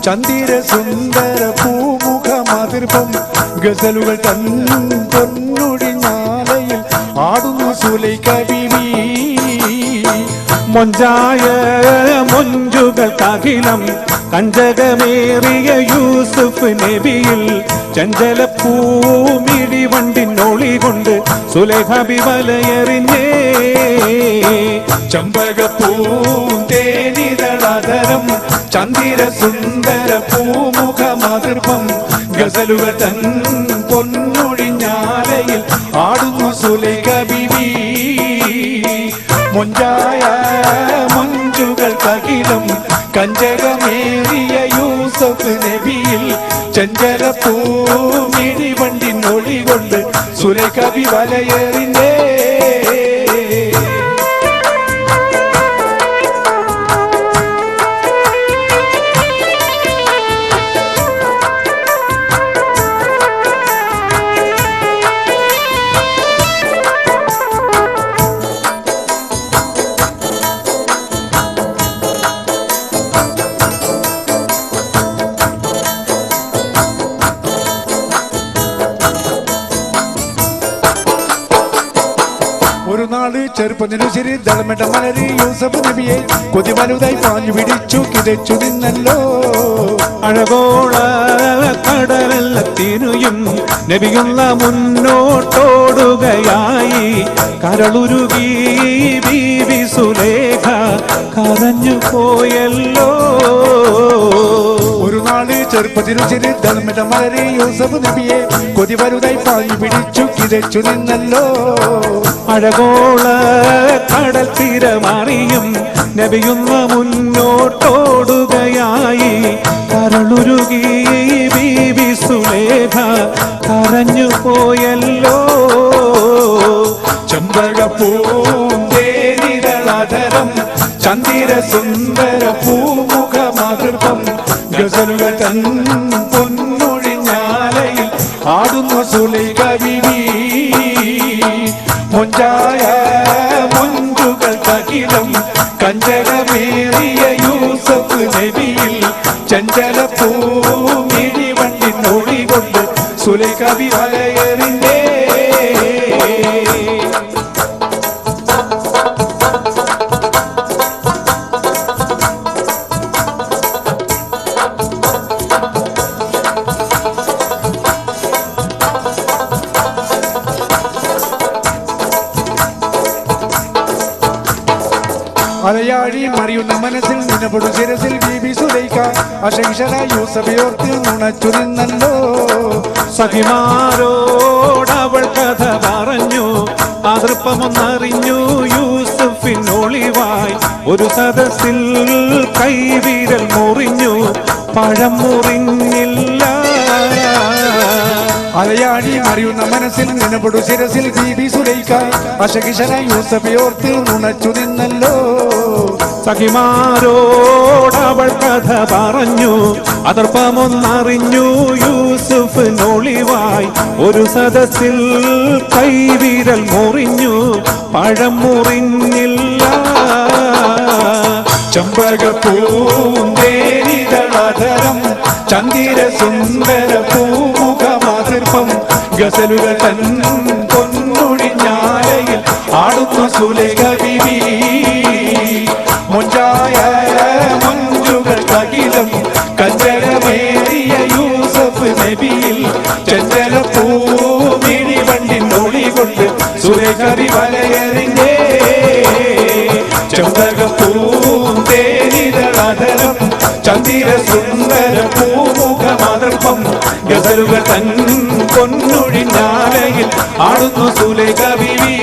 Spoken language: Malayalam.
ചന്ദിര സുന്ദര പൂമുഖമാതിർപ്പം ഗസലുകൾ തൻ പൊന്നുടിഞ്ഞാലയിൽ ആടുന്നു സുലൈഖ ബീവി. മൊഞ്ചായ മൊഞ്ചുകൾക്കഖിലം കഞ്ചകമേറിയ യൂസുഫ് നബിയിൽ ചഞ്ചലപ്പൂമിഴി വണ്ടിനൊളി കൊണ്ട് സുലൈഖ ബി വലയെറിഞ്ഞേ. ചമ്പകപ്പൂന്തേനിതളാധരം ചന്ദിര സുന്ദര പൂമുഖമാതിർപ്പം ഗസലുകൾ തൻ പൊന്നൊഴിഞ്ഞാലയിൽ ആടുന്നു സുലൈഖ ബീവി. മൊഞ്ചായ മൊഞ്ചുകൾക്കഖിലം കഞ്ചകമേറിയ യൂസഫ് നബിയിൽ ചഞ്ചലപ്പൂമിഴി വണ്ടിനൊളി കൊണ്ട് സുലൈഖ ബി വലയെറിഞ്ഞേ. ഒരു നാള് ചെറുപ്പത്തിനു ശരി ദളമെട്ട മലരി യൂസഫ് നബിയെ കൊതി വലുതായി പാഞ്ഞു പിടിച്ചു കിതച്ചു നിന്നല്ലോ. അഴകോള കടലെല്ലത്തിനുയും നബിയുള്ള മുന്നോട്ടോടുകയായി. കരളുരുകി ബീവി സുലേഖ കരഞ്ഞു പോയല്ലോ. ഒരു നാള് ചെറുപ്പത്തിനു ശരി ദളമെട്ട മലരി യൂസഫ് നബിയെ കൊതി വലുതായി പാഞ്ഞു പിടിച്ചു കിതച്ചു നിന്നല്ലോ. അഴകോള കടൽ തീരമറിയും നബിയുന്ന മുന്നോട്ടോടുകയായി. കരളുരുകി ബീവി സുലേഖ കരഞ്ഞു പോയല്ലോ. ചമ്പകപ്പൂന്തേനിതളാധരം ചന്ദിര സുന്ദര പൂമുഖമാതൃപ്പം ഗസലുകൾ തൻ പൊന്നൊഴിഞ്ഞാലയിൽ ആടുന്നു സുലൈഖ ബീവി. മൊഞ്ചായ മൊഞ്ചുകൾക്കഖിലം കഞ്ചകമേറിയ യൂസഫ് നബിയിൽ ചഞ്ചലപ്പൂമിഴി വണ്ടിനൊളി കൊണ്ട് സുലൈഖ ബി വലയെറിഞ്ഞേ. അലയാഴി മറിയുന്ന മനസ്സിൽ നിലപൊടു ശിരസിൽ ബീബി സുലൈഖ അശൈഷല യൂസഫയോർത്ത് നുണച്ചു നിന്നല്ലോ. സഖിമാരോടവൾ കഥ പറഞ്ഞു അതൃപ്പമൊന്നറിഞ്ഞു യൂസഫിനൊളിവായി. ഒരു സദസ്സിൽ കൈവിരൽ മുറിഞ്ഞു പഴം മുറിഞ്ഞില്ല. അലയാഴി മറിയുന്ന മനസ്സിൽ നിലപൊടു ശിരസിൽ ബീബി സുലൈഖ അശകിഷല യൂസഫയോർത്ത് നുണച്ചു നിന്നല്ലോ. സഖിമാരോടവൾ കഥ പറഞ്ഞു അതർപ്പമൊന്നറിഞ്ഞു യൂസുഫിനൊളിവായി. ഒരു സദസ്സിൽ കൈവിരൽ മുറിഞ്ഞു പഴം മുറിഞ്ഞില്ല. ചമ്പകപ്പൂന്തേനിതളാധരം ചന്ദിര സുന്ദര പൂമുഖമാതിർപ്പം ഗസലുകൾ തൻ പൊന്നൊഴിഞ്ഞാലയിൽ ആടുന്നു സുലൈഖ ബീവി. മൊഞ്ചായ മൊഞ്ചുകൾക്കഖിലം കഞ്ചകമേറിയ യൂസഫ് നബിയിൽ ചഞ്ചലപ്പൂമിഴി വണ്ടിനൊളി കൊണ്ട് സുലൈഖ ബി വലയെറിഞ്ഞേ. ചമ്പകപ്പൂന്തേനിതളാധരം ചന്ദിര സുന്ദര പൂമുഖമാതൃപ്പം ഗസലുകൾ തൻ പൊന്നൊഴിഞ്ഞാലയിൽ ആടുന്നു സുലൈഖ ബീവി.